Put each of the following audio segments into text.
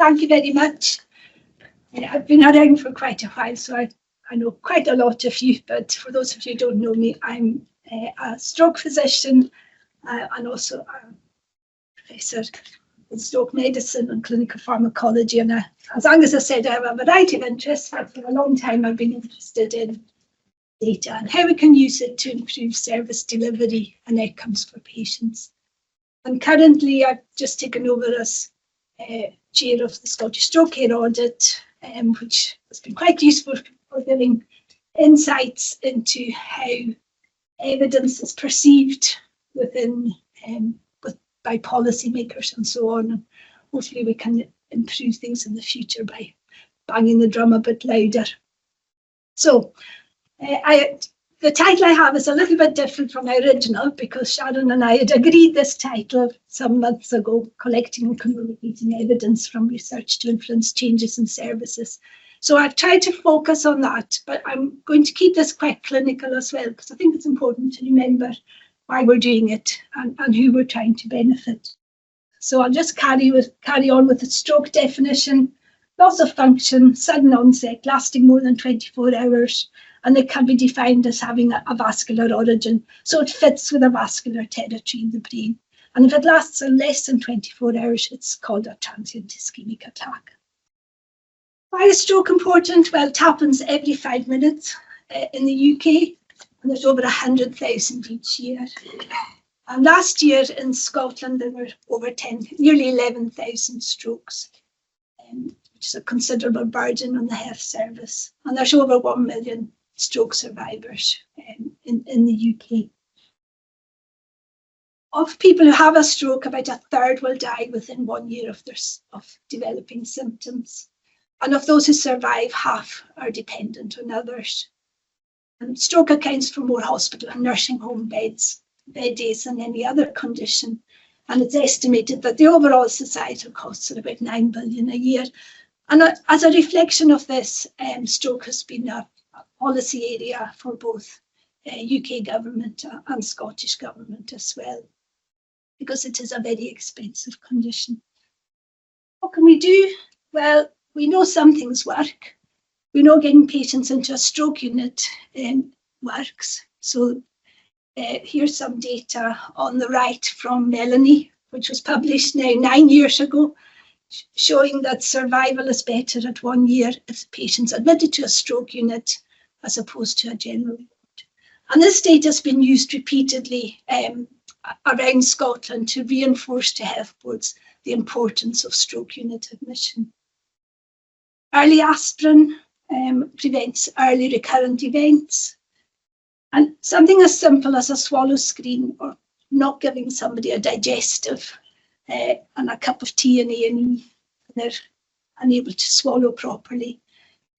Thank you very much. I've been around for quite a while, so I know quite a lot of you, but for those of you who don't know me, I'm a stroke physician and also a professor in stroke medicine and clinical pharmacology. And as Angus has said, I have a variety of interests, but for a long time I've been interested in data and how we can use it to improve service delivery and outcomes for patients. And currently I've just taken over as chair of the Scottish Stroke Care Audit, which has been quite useful for giving insights into how evidence is perceived within by policymakers and so on. And hopefully we can improve things in the future by banging the drum a bit louder. So the title I have is a little bit different from my original because Sharon and I had agreed this title some months ago, collecting and communicating evidence from research to influence changes in services. So I've tried to focus on that, but I'm going to keep this quite clinical as well, because I think it's important to remember why we're doing it and who we're trying to benefit. So I'll just carry on with the stroke definition. Loss of function, sudden onset, lasting more than 24 hours, and it can be defined as having a vascular origin. So it fits with a vascular territory in the brain. And if it lasts less than 24 hours, it's called a transient ischemic attack. Why is stroke important? Well, it happens every 5 minutes in the UK, and there's over 100,000 each year. And last year in Scotland, there were nearly 11,000 strokes, which is a considerable burden on the health service. And there's over 1 million stroke survivors in the UK. Of people who have a stroke, about a third will die within 1 year of developing symptoms. And of those who survive, half are dependent on others. And stroke accounts for more hospital and nursing home bed days than any other condition. And it's estimated that the overall societal costs are about 9 billion a year. And as a reflection of this, stroke has been a policy area for both UK government and Scottish government as well, because it is a very expensive condition. What can we do? Well, we know some things work. We know getting patients into a stroke unit works. So here's some data on the right from Melanie, which was published now 9 years ago, showing that survival is better at 1 year if patients admitted to a stroke unit as opposed to a general ward. And this data has been used repeatedly around Scotland to reinforce to health boards the importance of stroke unit admission. Early aspirin prevents early recurrent events. And something as simple as a swallow screen or not giving somebody a digestive and a cup of tea in A&E and they're unable to swallow properly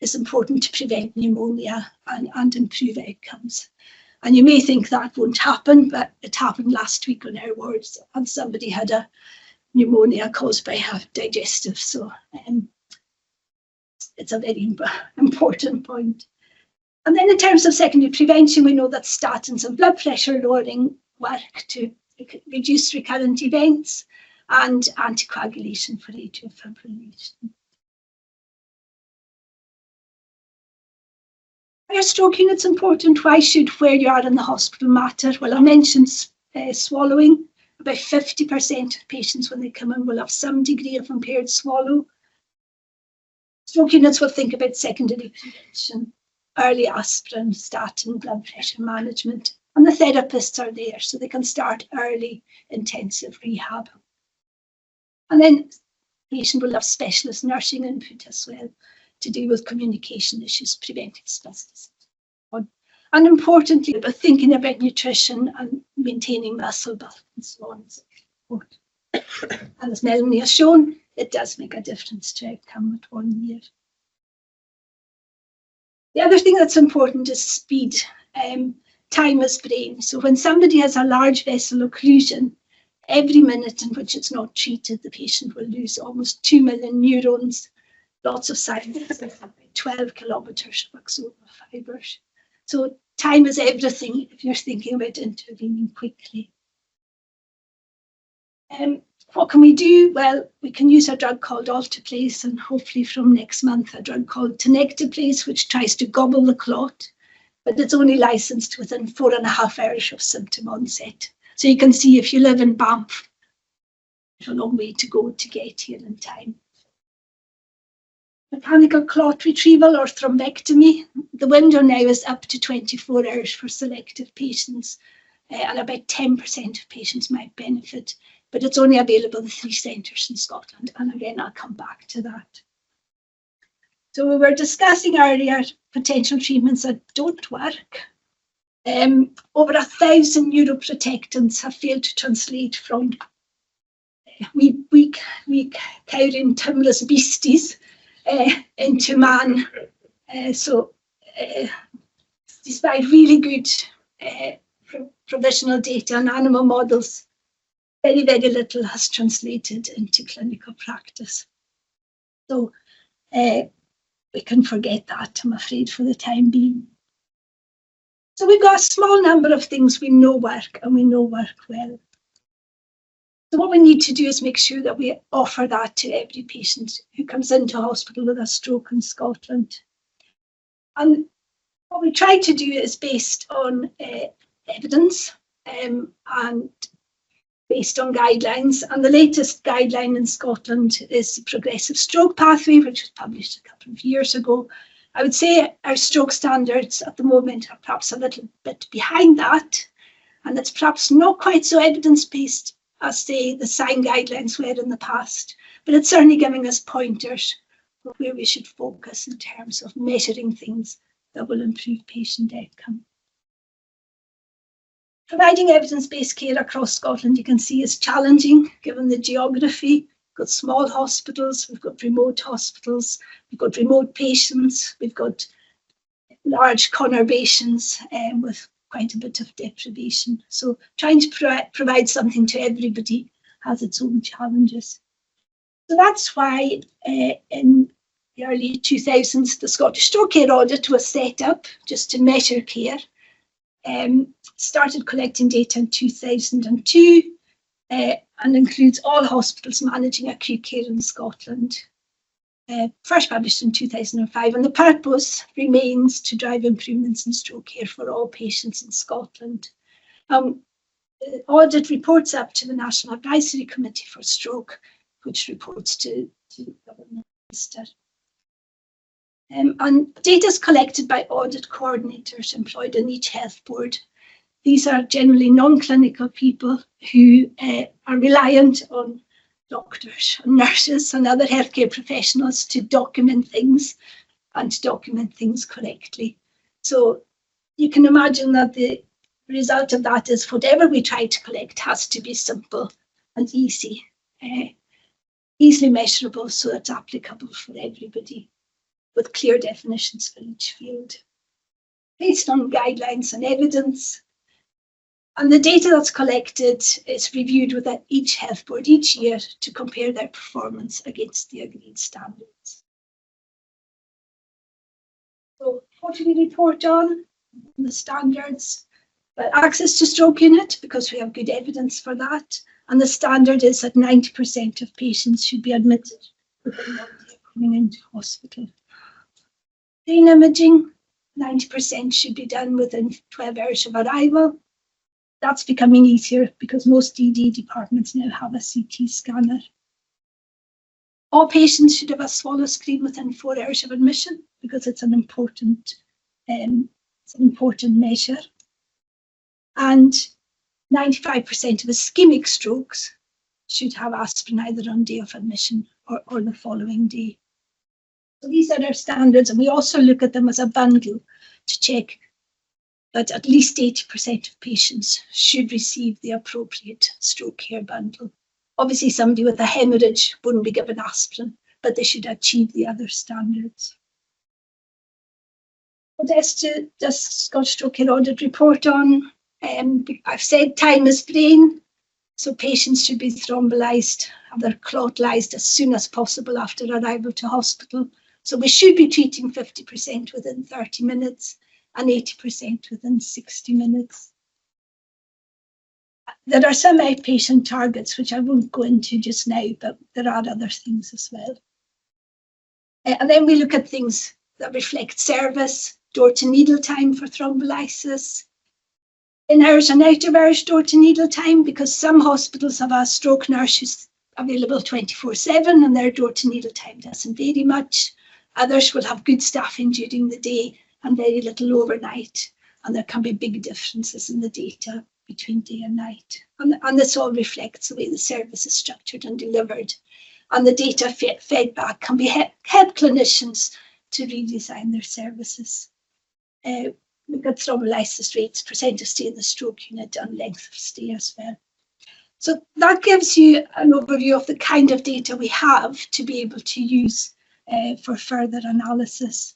is important to prevent pneumonia and improve outcomes. And you may think that won't happen, but it happened last week on our wards and somebody had a pneumonia caused by a digestive. So it's a very important point. And then in terms of secondary prevention, we know that statins and blood pressure lowering work to reduce recurrent events and anticoagulation for atrial fibrillation. Why are stroke units important? Why should where you are in the hospital matter? Well, I mentioned swallowing. About 50% of patients when they come in will have some degree of impaired swallow. Stroke units will think about secondary prevention, early aspirin, statin, blood pressure management, and the therapists are there so they can start early intensive rehab. And then the patient will have specialist nursing input as well to deal with communication issues, preventing spasticity. And importantly, about thinking about nutrition and maintaining muscle bulk and so on and so forth. And as Melanie has shown, it does make a difference to outcome at 1 year. The other thing that's important is speed. Time is brain. So when somebody has a large vessel occlusion, every minute in which it's not treated, the patient will lose almost 2 million neurons, lots of sinus, 12 kilometres of axonal fibres. So time is everything if you're thinking about intervening quickly. what can we do? Well, we can use a drug called alteplase, and hopefully from next month a drug called tenecteplase, which tries to gobble the clot, but it's only licensed within 4.5 hours of symptom onset. So you can see if you live in Banff, there's a long way to go to get here in time. Mechanical clot retrieval or thrombectomy. The window now is up to 24 hours for selective patients, and about 10% of patients might benefit, but it's only available in 3 centres in Scotland. And again, I'll come back to that. So we were discussing earlier potential treatments that don't work. Over 1,000 neuroprotectants have failed to translate from weak cowering timorous beasties into man. So despite really good provisional data on animal models, very, very little has translated into clinical practice. So we can forget that, I'm afraid, for the time being. So we've got a small number of things we know work and we know work well. So what we need to do is make sure that we offer that to every patient who comes into hospital with a stroke in Scotland. And what we try to do is based on evidence and based on guidelines. And the latest guideline in Scotland is the Progressive Stroke Pathway, which was published a couple of years ago. I would say our stroke standards at the moment are perhaps a little bit behind that, and it's perhaps not quite so evidence-based as, say, the SIGN guidelines were in the past, but it's certainly giving us pointers of where we should focus in terms of measuring things that will improve patient outcome. Providing evidence-based care across Scotland, you can see, is challenging given the geography. We've got small hospitals, we've got remote hospitals, we've got remote patients, we've got large conurbations with quite a bit of deprivation. So trying to provide something to everybody has its own challenges. So that's why in the early 2000s, the Scottish Stroke Care Audit was set up just to measure care. Started collecting data in 2002 and includes all hospitals managing acute care in Scotland. First published in 2005, and the purpose remains to drive improvements in stroke care for all patients in Scotland. The audit reports up to the National Advisory Committee for Stroke, which reports to the Government Minister. And data is collected by audit coordinators employed in each health board. These are generally non-clinical people who are reliant on doctors and nurses and other healthcare professionals to document things and to document things correctly. So you can imagine that the result of that is whatever we try to collect has to be simple and easy, easily measurable, so it's applicable for everybody, with clear definitions for each field, based on guidelines and evidence. And the data that's collected is reviewed with each health board each year to compare their performance against the agreed standards. So what do we report on the standards? Well, access to stroke unit, because we have good evidence for that. And the standard is that 90% of patients should be admitted within 1 day of coming into hospital. Brain imaging, 90% should be done within 12 hours of arrival. That's becoming easier because most DD departments now have a CT scanner. All patients should have a swallow screen within 4 hours of admission because it's an important measure. And 95% of ischemic strokes should have aspirin either on day of admission or the following day. So these are our standards, and we also look at them as a bundle to check that at least 80% of patients should receive the appropriate stroke care bundle. Obviously, somebody with a hemorrhage wouldn't be given aspirin, but they should achieve the other standards. What else does Scottish Stroke Care Audit report on? I've said time is brain, so patients should be thrombolised, have their clot lysed as soon as possible after arrival to hospital. So we should be treating 50% within 30 minutes and 80% within 60 minutes. There are some outpatient targets, which I won't go into just now, but there are other things as well. And then we look at things that reflect service, door-to-needle time for thrombolysis, in-hours and out-of-hours door-to-needle time, because some hospitals have a stroke nurse who's available 24/7 and their door-to-needle time doesn't vary much. Others will have good staffing during the day and very little overnight, and there can be big differences in the data between day and night. And this all reflects the way the service is structured and delivered. And the data fed back can help clinicians to redesign their services. We've got thrombolysis rates, percent of stay in the stroke unit, and length of stay as well. So that gives you an overview of the kind of data we have to be able to use for further analysis.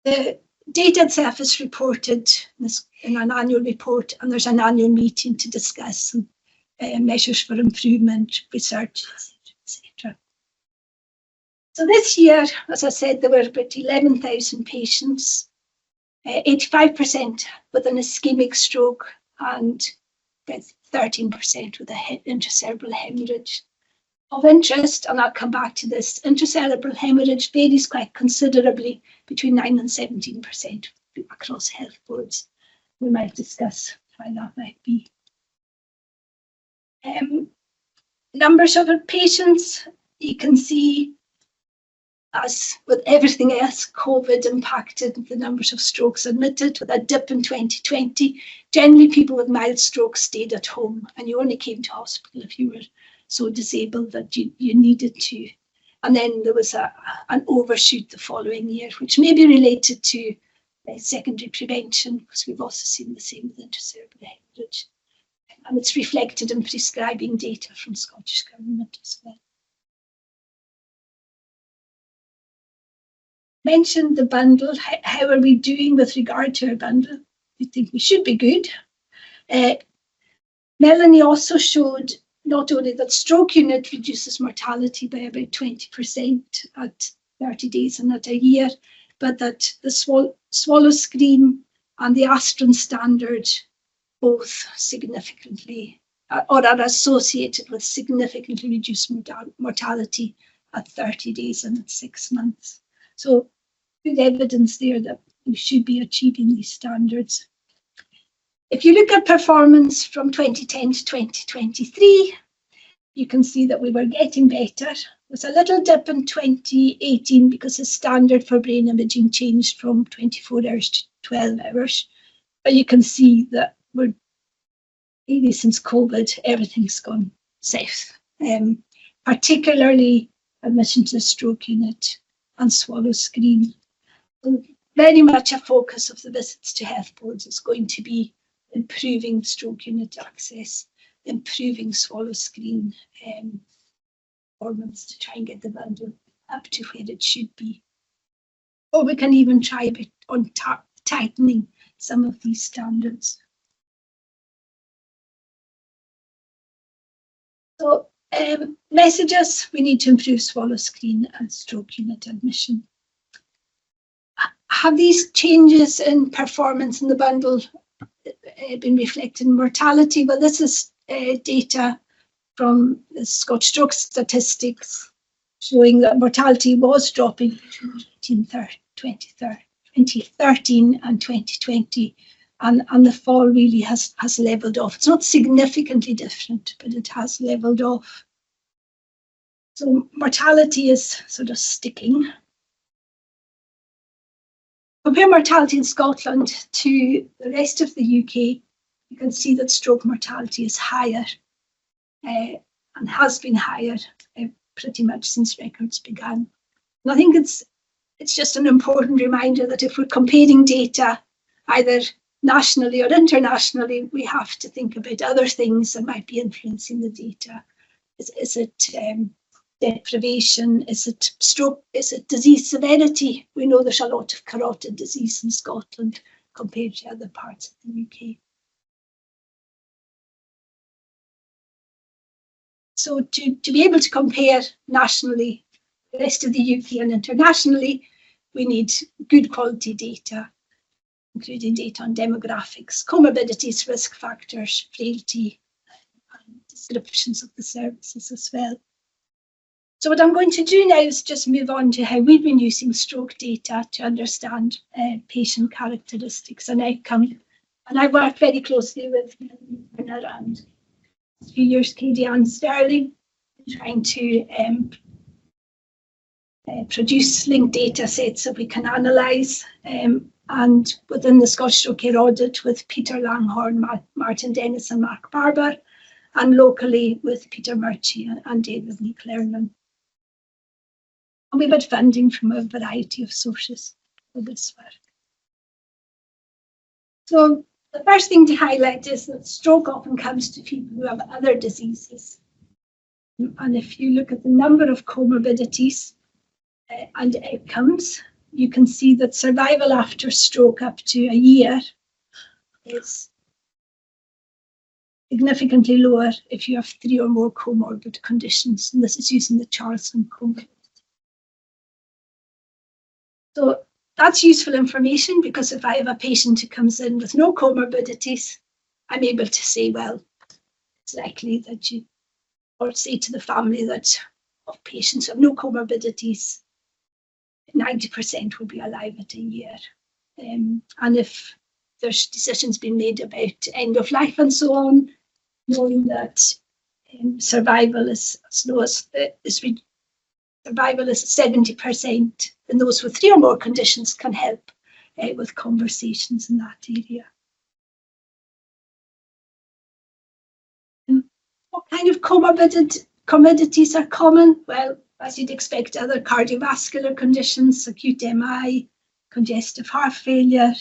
The data itself is reported in an annual report, and there's an annual meeting to discuss some measures for improvement, research, etc. So this year, as I said, there were about 11,000 patients, 85% with an ischemic stroke and 13% with an intracerebral hemorrhage. Of interest, and I'll come back to this, intracerebral hemorrhage varies quite considerably between 9 and 17% across health boards. We might discuss why that might be. Numbers of patients, you can see, as with everything else, COVID impacted the numbers of strokes admitted, with a dip in 2020. Generally, people with mild strokes stayed at home, and you only came to hospital if you were so disabled that you needed to. And then there was an overshoot the following year, which may be related to secondary prevention, because we've also seen the same with intracerebral hemorrhage. And it's reflected in prescribing data from Scottish Government as well. Mentioned the bundle. How are we doing with regard to our bundle? We think we should be good. Melanie also showed not only that stroke unit reduces mortality by about 20% at 30 days and at a year, but that the swallow screen and the aspirin standard both significantly or are associated with significantly reduced mortality at 30 days and at 6 months. So good evidence there that we should be achieving these standards. If you look at performance from 2010 to 2023, you can see that we were getting better. There was a little dip in 2018 because the standard for brain imaging changed from 24 hours to 12 hours. But you can see that we're, maybe since COVID, everything's gone south, particularly admission to the stroke unit and swallow screen. So very much a focus of the visits to health boards is going to be improving stroke unit access, improving swallow screen performance to try and get the bundle up to where it should be. Or we can even try a bit on tightening some of these standards. So messages, we need to improve swallow screen and stroke unit admission. Have these changes in performance in the bundle been reflected in mortality? Well, this is data from the Scottish Stroke Statistics showing that mortality was dropping between 2013 and 2020, and the fall really has levelled off. It's not significantly different, but it has levelled off. So mortality is sort of sticking. Compare mortality in Scotland to the rest of the UK, you can see that stroke mortality is higher and has been higher pretty much since records began. And I think it's just an important reminder that if we're comparing data either nationally or internationally, we have to think about other things that might be influencing the data. Is it deprivation? Is it stroke? Is it disease severity? We know there's a lot of carotid disease in Scotland compared to other parts of the UK. So to be able to compare nationally, the rest of the UK and internationally, we need good quality data. including data on demographics, comorbidities, risk factors, frailty, and descriptions of the services as well. So what I'm going to do now is just move on to how we've been using stroke data to understand patient characteristics and outcome. And I've worked very closely with Werner and a few years Katie Ann Sterling, trying to produce linked data sets that we can analyse, and within the Scottish Stroke Care Audit with Peter Langhorne, Martin Dennis and Mark Barber, and locally with Peter Murchie and David McLernan. And we've had funding from a variety of sources for this work. So the first thing to highlight is that stroke often comes to people who have other diseases. And if you look at the number of comorbidities and outcomes, you can see that survival after stroke up to a year is significantly lower if you have 3 or more comorbid conditions. And this is using the Charlson comorbidity. So that's useful information, because if I have a patient who comes in with no comorbidities, I'm able to say, well, it's likely that you, or say to the family that of patients who have no comorbidities, 90% will be alive at a year. And if there's decisions being made about end of life and so on, knowing that survival is as low as survival is 70%, and those with 3 or more conditions can help with conversations in that area. What kind of comorbidities are common? Well, as you'd expect, other cardiovascular conditions, acute MI, congestive heart failure,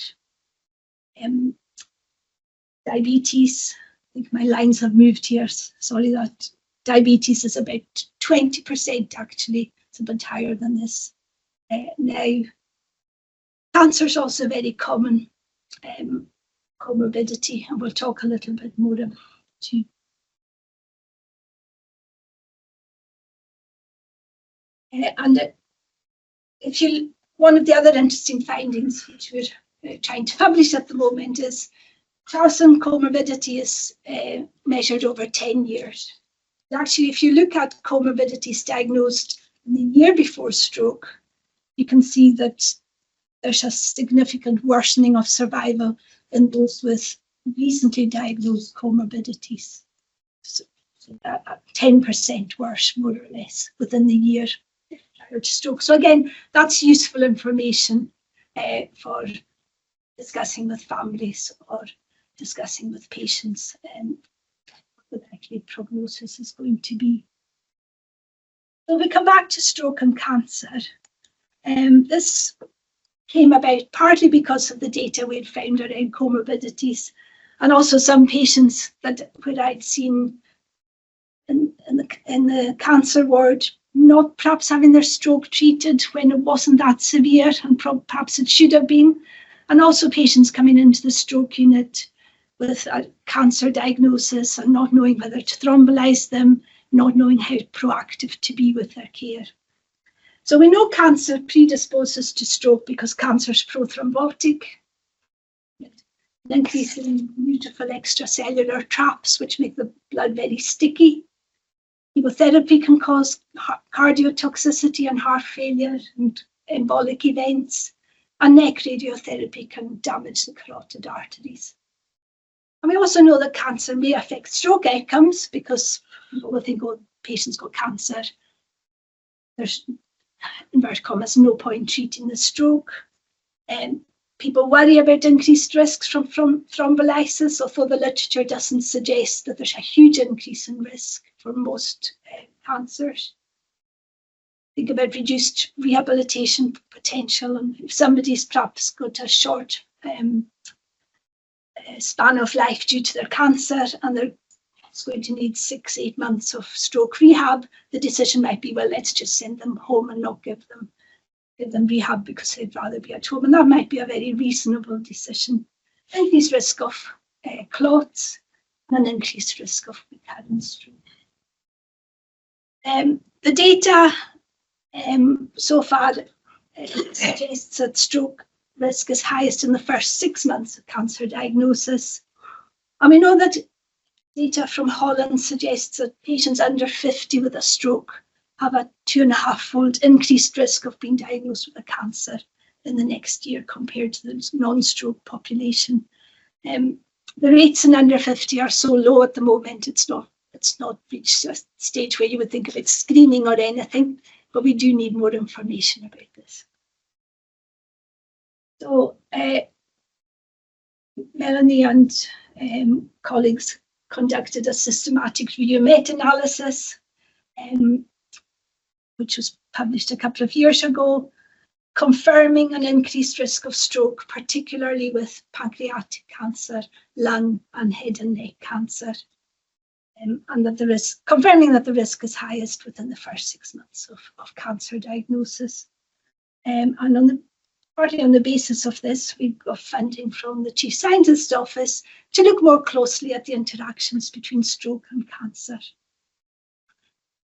diabetes. I think my lines have moved here. Sorry, that diabetes is about 20% actually. It's a bit higher than this. Now, cancer is also a very common comorbidity, and we'll talk a little bit more about it too. And one of the other interesting findings which we're trying to publish at the moment is Charlson comorbidity is measured over 10 years. Actually, if you look at comorbidities diagnosed in the year before stroke, you can see that there's a significant worsening of survival in those with recently diagnosed comorbidities. So 10% worse, more or less, within the year prior to stroke. So again, that's useful information for discussing with families or discussing with patients what the likely prognosis is going to be. So we come back to stroke and cancer. This came about partly because of the data we'd found around comorbidities, and also some patients that where I'd seen in the cancer ward not perhaps having their stroke treated when it wasn't that severe, and perhaps it should have been, and also patients coming into the stroke unit with a cancer diagnosis and not knowing whether to thrombolyse them, not knowing how proactive to be with their care. So we know cancer predisposes to stroke because cancer is prothrombotic, an increase in neutrophil extracellular traps, which make the blood very sticky. Chemotherapy can cause cardiotoxicity and heart failure and embolic events, and neck radiotherapy can damage the carotid arteries. And we also know that cancer may affect stroke outcomes because people think, oh, patients got cancer, there's, inverted commas, no point treating the stroke. People worry about increased risks from thrombolysis, although the literature doesn't suggest that there's a huge increase in risk for most cancers. Think about reduced rehabilitation potential, and if somebody's perhaps got a short span of life due to their cancer and they're going to need 6-8 months of stroke rehab, the decision might be, well, let's just send them home and not give them rehab because they'd rather be at home, and that might be a very reasonable decision. Increased risk of clots and an increased risk of recurrent stroke. The data so far suggests that stroke risk is highest in the first 6 months of cancer diagnosis. And we know that data from Holland suggests that patients under 50 with a stroke have a 2.5-fold increased risk of being diagnosed with a cancer in the next year compared to the non-stroke population. The rates in under 50 are so low at the moment, it's not reached a stage where you would think of it screening or anything, but we do need more information about this. So Melanie and colleagues conducted a systematic review meta-analysis, which was published a couple of years ago, confirming an increased risk of stroke, particularly with pancreatic cancer, lung and head and neck cancer, and that confirming that the risk is highest within the first 6 months of cancer diagnosis. And partly on the basis of this, we got funding from the Chief Scientist's Office to look more closely at the interactions between stroke and cancer.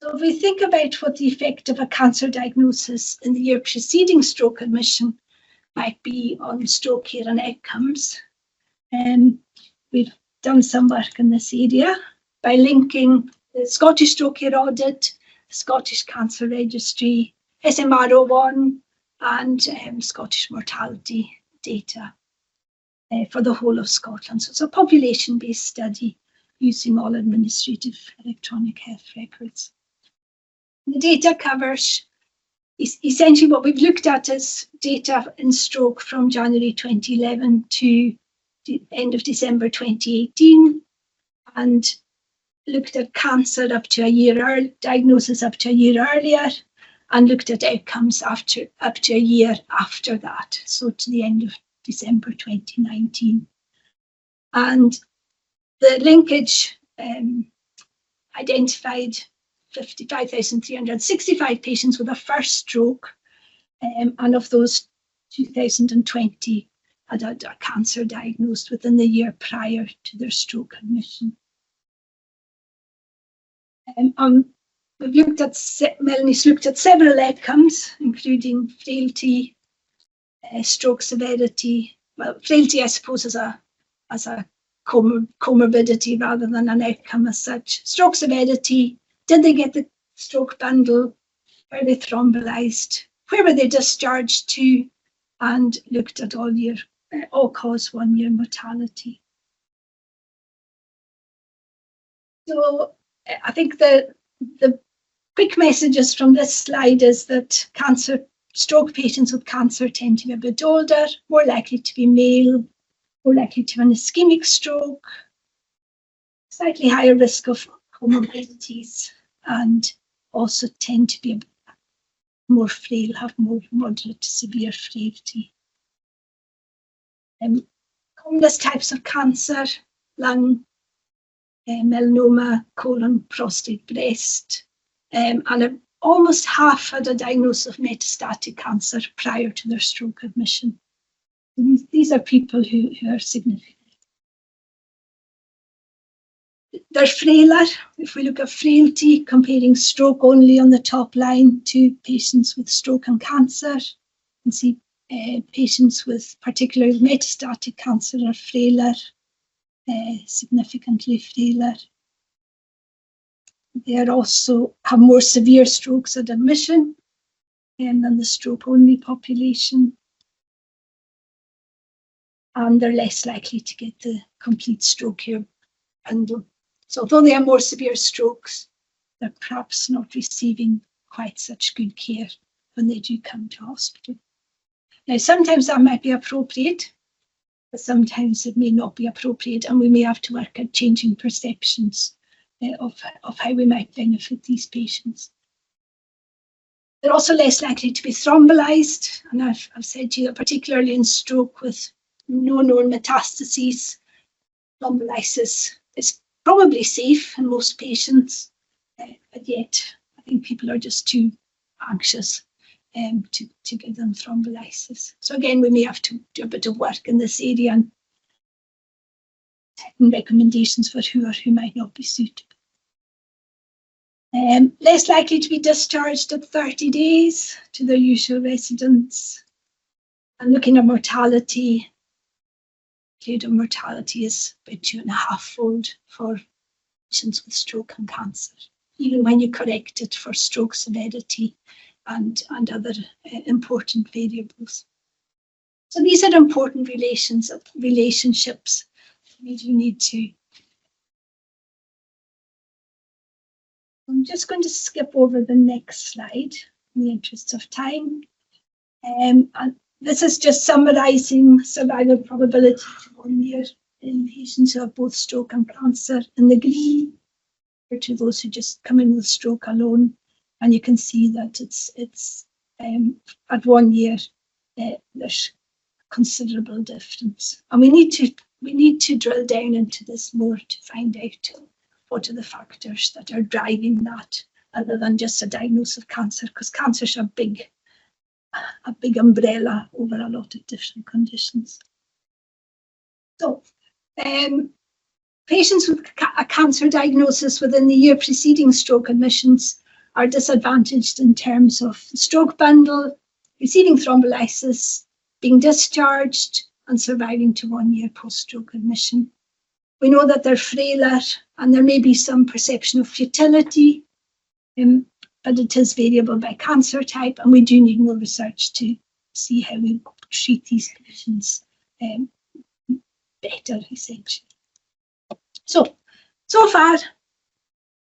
So if we think about what the effect of a cancer diagnosis in the year preceding stroke admission might be on stroke care and outcomes, we've done some work in this area by linking the Scottish Stroke Care Audit, the Scottish Cancer Registry, SMR01, and Scottish mortality data for the whole of Scotland. So it's a population-based study using all administrative electronic health records. The data covers essentially what we've looked at is data in stroke from January 2011 to the end of December 2018, and looked at cancer up to a year early, diagnosis up to a year earlier, and looked at outcomes up to a year after that, so to the end of December 2019. And the linkage identified 55,365 patients with a first stroke, and of those, 2,020 had a cancer diagnosed within the year prior to their stroke admission. Melanie's looked at several outcomes, including frailty, stroke severity. Well, frailty, I suppose, as a comorbidity rather than an outcome as such. Stroke severity. Did they get the stroke bundle? Were they thrombolyzed? Where were they discharged to? And looked at all-cause 1-year mortality. So I think the quick messages from this slide is that stroke patients with cancer tend to be a bit older, more likely to be male, more likely to have an ischemic stroke, slightly higher risk of comorbidities, and also tend to be more frail, have more moderate to severe frailty. Commonest types of cancer: lung, melanoma, colon, prostate, breast, and almost half had a diagnosis of metastatic cancer prior to their stroke admission. These are people who are significant. They're frailer. If we look at frailty, comparing stroke only on the top line to patients with stroke and cancer, you can see patients with particularly metastatic cancer are frailer, significantly frailer. They also have more severe strokes at admission than the stroke-only population. And they're less likely to get the complete stroke care bundle. So although they have more severe strokes, they're perhaps not receiving quite such good care when they do come to hospital. Now, sometimes that might be appropriate, but sometimes it may not be appropriate, and we may have to work at changing perceptions of how we might benefit these patients. They're also less likely to be thrombolyzed, and I've said to you that particularly in stroke with no known metastases, thrombolysis is probably safe in most patients, but yet I think people are just too anxious to give them thrombolysis. So again, we may have to do a bit of work in this area and recommendations for who might not be suitable. Less likely to be discharged at 30 days to their usual residence. And looking at mortality, mortality is about 2.5-fold for patients with stroke and cancer, even when you correct it for stroke severity and other important variables. So these are important relationships we do need to. I'm just going to skip over the next slide in the interest of time. And this is just summarising survival probability to 1 year in patients who have both stroke and cancer in the green, or to those who just come in with stroke alone. And you can see that it's at 1 year there's considerable difference, and we need to drill down into this more to find out what are the factors that are driving that, other than just a diagnosis of cancer, because cancer's a big umbrella over a lot of different conditions. So patients with a cancer diagnosis within the year preceding stroke admissions are disadvantaged in terms of stroke bundle, receiving thrombolysis, being discharged, and surviving to 1 year post-stroke admission. We know that they're frailer, and there may be some perception of futility, but it is variable by cancer type, and we do need more research to see how we treat these patients better, essentially. So far,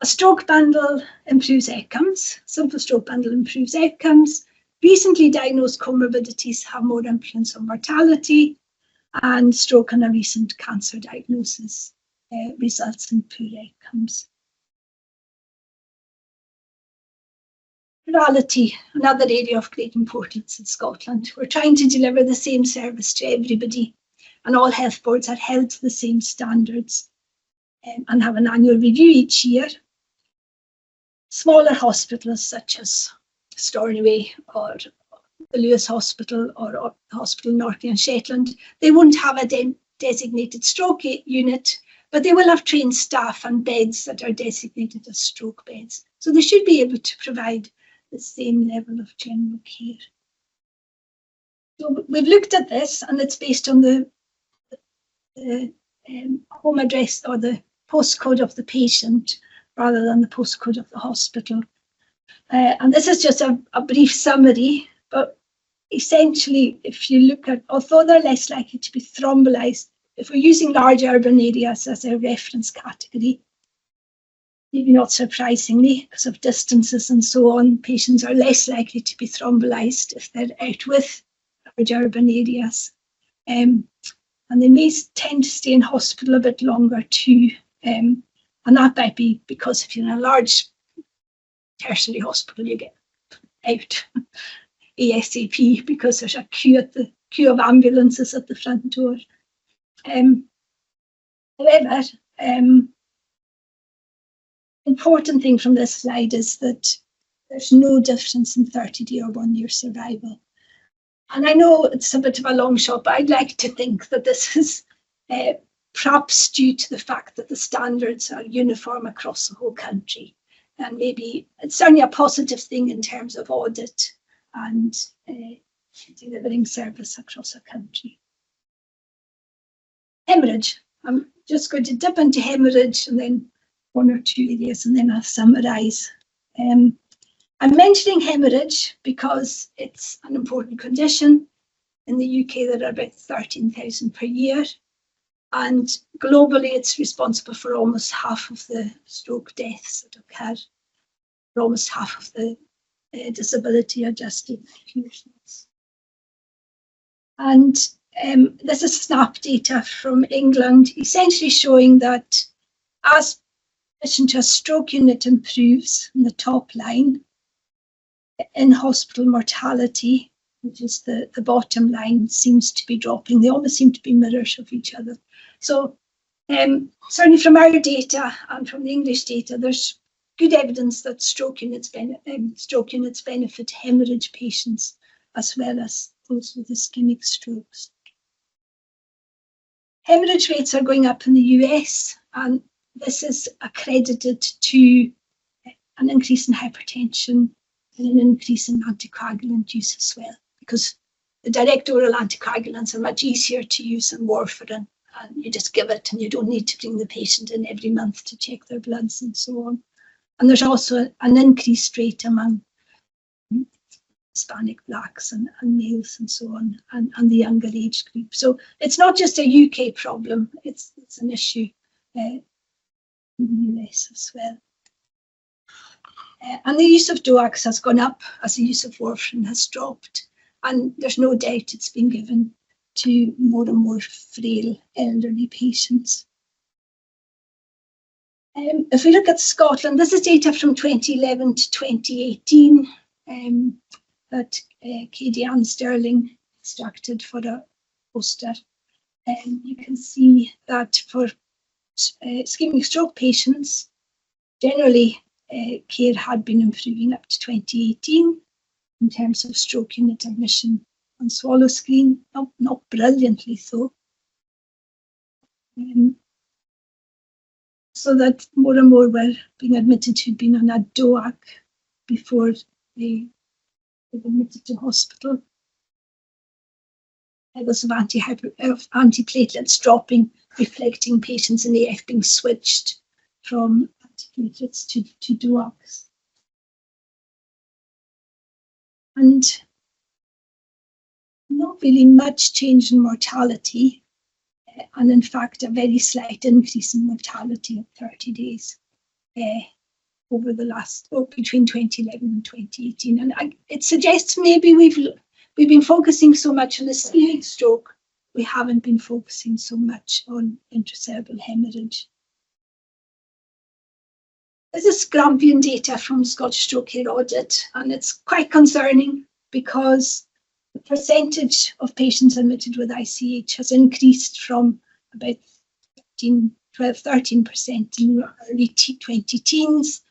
a stroke bundle improves outcomes. Simple stroke bundle improves outcomes. Recently diagnosed comorbidities have more influence on mortality, and stroke and a recent cancer diagnosis results in poor outcomes. Plurality, another area of great importance in Scotland. We're trying to deliver the same service to everybody, and all health boards are held to the same standards and have an annual review each year. Smaller hospitals such as Stornoway or the Lewis Hospital or Hospital in Orkney and Shetland, they won't have a designated stroke unit, but they will have trained staff and beds that are designated as stroke beds. So they should be able to provide the same level of general care. So we've looked at this, and it's based on the home address or the postcode of the patient rather than the postcode of the hospital. And this is just a brief summary, but essentially, if you look at, although they're less likely to be thrombolised, if we're using large urban areas as a reference category, maybe not surprisingly, because of distances and so on, patients are less likely to be thrombolised if they're out with large urban areas. And they may tend to stay in hospital a bit longer too. And that might be because if you're in a large tertiary hospital, you get out ASAP because there's a queue of ambulances at the front door. However, important thing from this slide is that there's no difference in 30-day or 1 year survival. And I know it's a bit of a long shot, but I'd like to think that this is perhaps due to the fact that the standards are uniform across the whole country. And maybe it's certainly a positive thing in terms of audit and delivering service across the country. Hemorrhage. I'm just going to dip into hemorrhage and then 1 or 2 areas, and then I'll summarise. I'm mentioning hemorrhage because it's an important condition. In the UK, there are about 13,000 per year. And globally, it's responsible for almost half of the stroke deaths that occur, for almost half of the disability-adjusted infusions. And this is SNAP data from England, essentially showing that as admission to a stroke unit improves in the top line, in-hospital mortality, which is the bottom line, seems to be dropping. They almost seem to be mirrors of each other. So certainly from our data and from the English data, there's good evidence that stroke units benefit hemorrhage patients as well as those with ischemic strokes. Hemorrhage rates are going up in the US, and this is accredited to an increase in hypertension and an increase in anticoagulant use as well, because the direct oral anticoagulants are much easier to use than warfarin. And you just give it and you don't need to bring the patient in every month to check their bloods and so on. And there's also an increased rate among Hispanic blacks and males and so on, and the younger age group. So it's not just a UK problem, it's an issue in the US as well. And the use of DOACs has gone up as the use of warfarin has dropped. And there's no doubt it's been given to more and more frail elderly patients. If we look at Scotland, this is data from 2011 to 2018 that Katie Ann Sterling extracted for a poster. You can see that for ischemic stroke patients, generally care had been improving up to 2018 in terms of stroke unit admission and swallow screen, not brilliantly so. So that more and more were being admitted who'd been on a DOAC before they were admitted to hospital. Levels of antiplatelets dropping, reflecting patients in the AF being switched from antiplatelets to DOACs. And not really much change in mortality, and in fact a very slight increase in mortality at 30 days over the last, between 2011 and 2018. And it suggests maybe we've been focusing so much on ischemic stroke, we haven't been focusing so much on intracerebral hemorrhage. This is Grampian data from Scottish Stroke Care Audit, and it's quite concerning because the percentage of patients admitted with ICH has increased from about 13% in the early 20-teens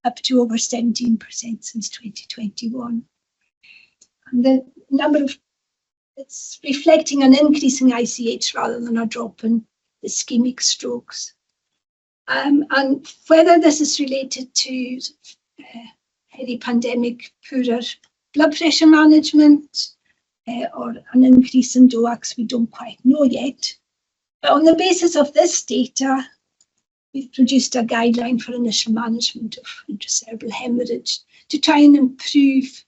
up to over 17% since 2021. And the number of, it's reflecting an increase in ICH rather than a drop in ischemic strokes. And whether this is related to peri-pandemic poorer blood pressure management or an increase in DOACs, we don't quite know yet. But on the basis of this data, we've produced a guideline for initial management of intracerebral hemorrhage to try and improve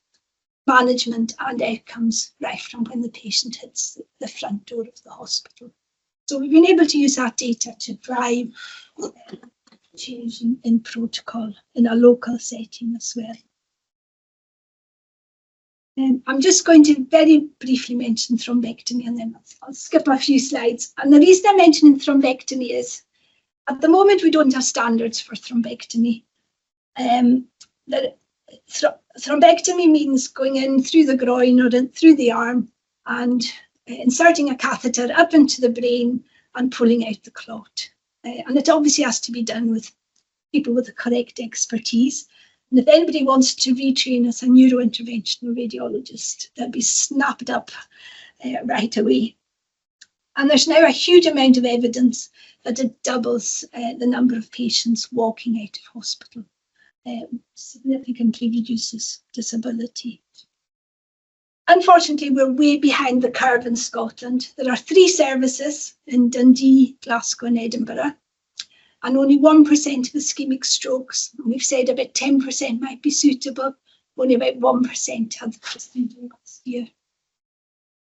management and outcomes right from when the patient hits the front door of the hospital. So we've been able to use that data to drive change in protocol in a local setting as well. I'm just going to very briefly mention thrombectomy and then I'll skip a few slides. And the reason I'm mentioning thrombectomy is at the moment we don't have standards for thrombectomy. Thrombectomy means going in through the groin or through the arm and inserting a catheter up into the brain and pulling out the clot. And it obviously has to be done with people with the correct expertise. And if anybody wants to retrain as a neurointerventional radiologist, they'll be snapped up right away. And there's now a huge amount of evidence that it doubles the number of patients walking out of hospital, significantly reduces disability. Unfortunately, we're way behind the curve in Scotland. There are 3 services in Dundee, Glasgow and Edinburgh, and only 1% of ischemic strokes. And we've said about 10% might be suitable. Only about 1% had the procedure last year.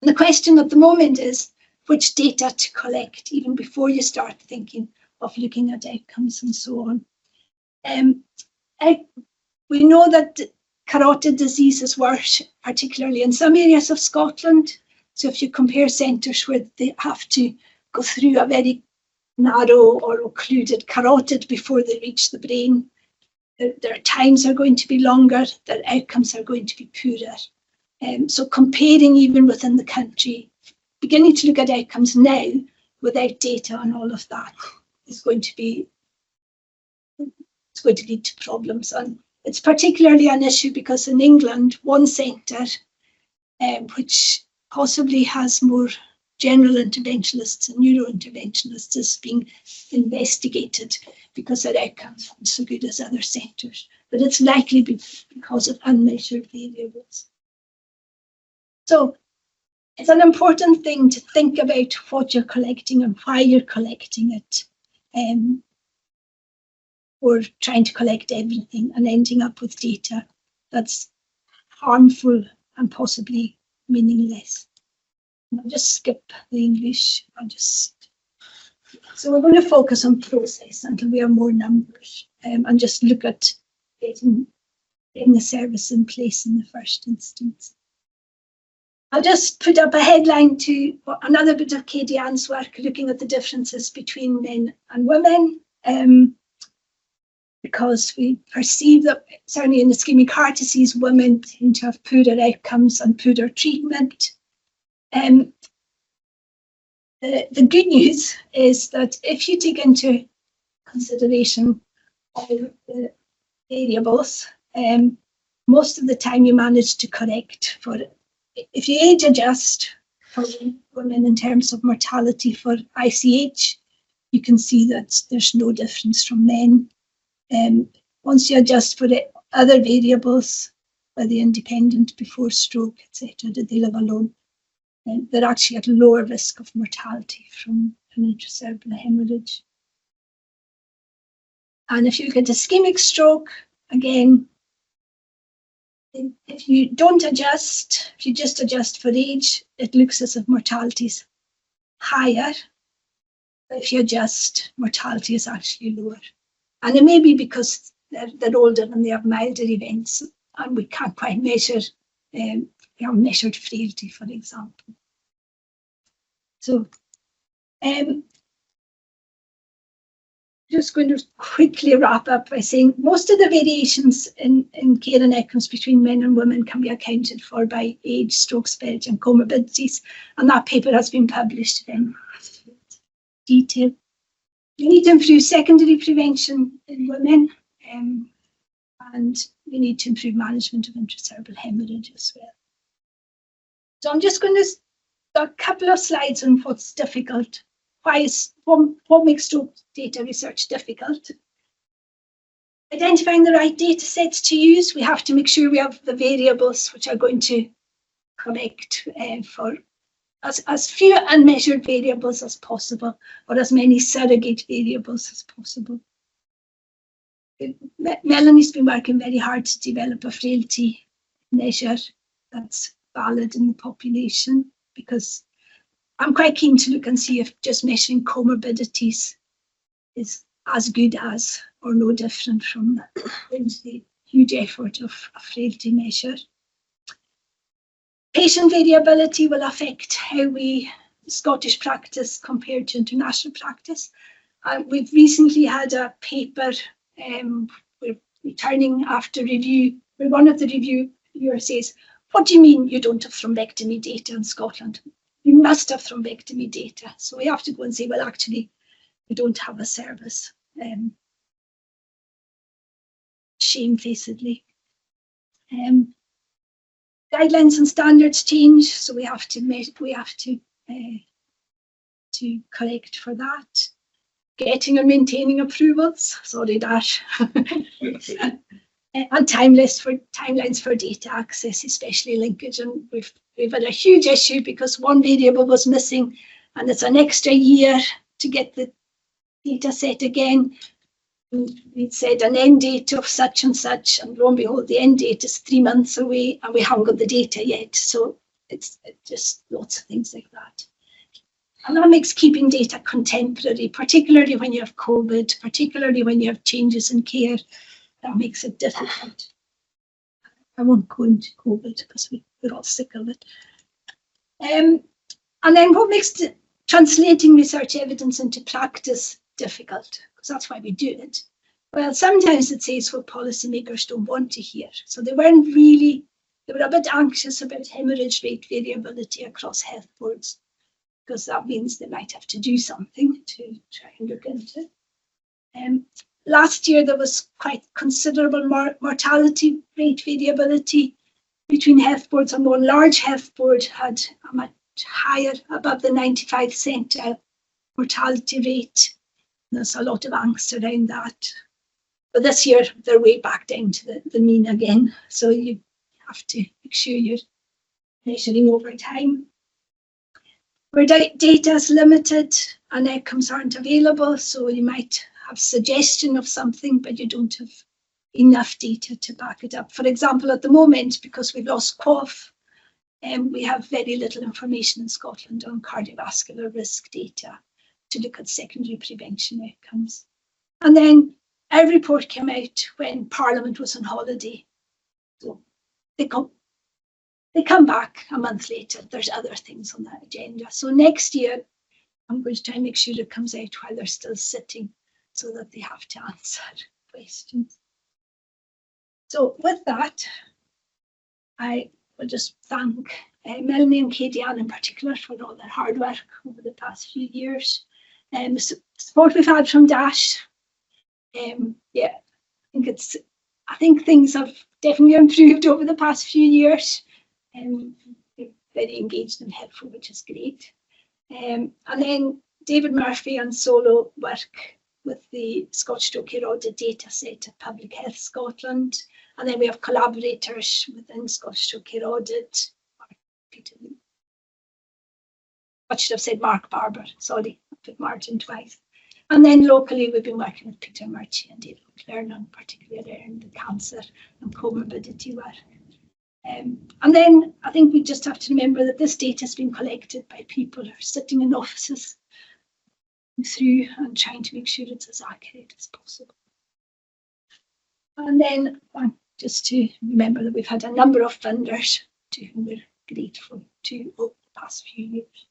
And the question at the moment is which data to collect, even before you start thinking of looking at outcomes and so on. We know that carotid disease is worse, particularly in some areas of Scotland. So if you compare centres where they have to go through a very narrow or occluded carotid before they reach the brain, their times are going to be longer, their outcomes are going to be poorer. So comparing even within the country, beginning to look at outcomes now without data on all of that is going to be, it's going to lead to problems. And it's particularly an issue because in England, one centre, which possibly has more general interventionists and neurointerventionists, is being investigated because their outcomes aren't so good as other centres. But it's likely because of unmeasured variables. So It's an important thing to think about what you're collecting and why you're collecting it. Or trying to collect everything and ending up with data that's harmful and possibly meaningless. I'll just skip the English. So we're going to focus on process until we have more numbers, and just look at getting the service in place in the first instance. I'll just put up a headline to another bit of Katie Ann's work, looking at the differences between men and women, because we perceive that, certainly in ischemic heart disease, women tend to have poorer outcomes and poorer treatment. The good news is that if you take into consideration all the variables, most of the time you manage to correct for it. If you age adjust for women in terms of mortality for ICH, you can see that there's no difference from men. Once you adjust for the other variables, whether independent, before stroke, etc., did they live alone, they're actually at lower risk of mortality from an intracerebral hemorrhage. And if you look at ischemic stroke, again, if you don't adjust, if you just adjust for age, it looks as if mortality is higher. But if you adjust, mortality is actually lower. And it may be because they're older and they have milder events, and we can't quite measure, we have measured frailty, for example. So just going to quickly wrap up by saying most of the variations in care and outcomes between men and women can be accounted for by age, stroke, severity and comorbidities, and that paper has been published in detail. We need to improve secondary prevention in women, and we need to improve management of intracerebral hemorrhage as well. So I'm just going to a couple of slides on what's difficult. What makes stroke data research difficult? Identifying the right data sets to use. We have to make sure we have the variables which are going to collect for as few unmeasured variables as possible, or as many surrogate variables as possible. Melanie's been working very hard to develop a frailty measure that's valid in the population, because I'm quite keen to look and see if just measuring comorbidities is as good as or no different from the huge effort of a frailty measure. Patient variability will affect how we Scottish practice compared to international practice. We've recently had a paper, we're returning after review, where one of the reviewers says, "What do you mean you don't have thrombectomy data in Scotland? You must have thrombectomy data." So we have to go and say, well, actually, we don't have a service, shamefacedly. Guidelines and standards change, so we have to correct for that. Getting and maintaining approvals, sorry Dash, and timelines for data access, especially linkage. And we've had a huge issue because one variable was missing, and it's an extra year to get the data set again. We'd said an end date of such and such, and lo and behold, the end date is 3 months away, and we haven't got the data yet. So it's just lots of things like that. And that makes keeping data contemporary, particularly when you have COVID, particularly when you have changes in care. That makes it difficult. I won't go into COVID because we're all sick of it. And then what makes translating research evidence into practice difficult? Because that's why we do it. Well, sometimes it says what policymakers don't want to hear. So they were a bit anxious about hemorrhage rate variability across health boards, because that means they might have to do something to try and look into it. Last year, there was quite considerable mortality rate variability between health boards, and one large health board had a much higher, above the 95th centile mortality rate. There's a lot of angst around that. But this year, they're way back down to the mean again. So you have to make sure you're measuring over time. where data is limited and outcomes aren't available, so you might have suggestion of something, but you don't have enough data to back it up. For example, at the moment, because we've lost QOF, we have very little information in Scotland on cardiovascular risk data to look at secondary prevention outcomes. And then a report came out when Parliament was on holiday. So they come back a month later. There's other things on that agenda. So next year, I'm going to try and make sure it comes out while they're still sitting so that they have to answer questions. So with that, I will just thank Melanie and Katie Ann in particular for all their hard work over the past few years. And the support we've had from Dash, yeah, I think things have definitely improved over the past few years. They're very engaged and helpful, which is great. And then David Murphy and solo work with the Scottish Stroke Care Audit data set at Public Health Scotland. And then we have collaborators within Scottish Stroke Care Audit. I should have said Mark Barber, sorry, I put Martin twice. And then locally, we've been working with Peter Murchie and David Macleod on particularly around the cancer and comorbidity work. And then I think we just have to remember that this data has been collected by people who are sitting in offices through and trying to make sure it's as accurate as possible. And then just to remember that we've had a number of funders to whom we're grateful to over the past few years.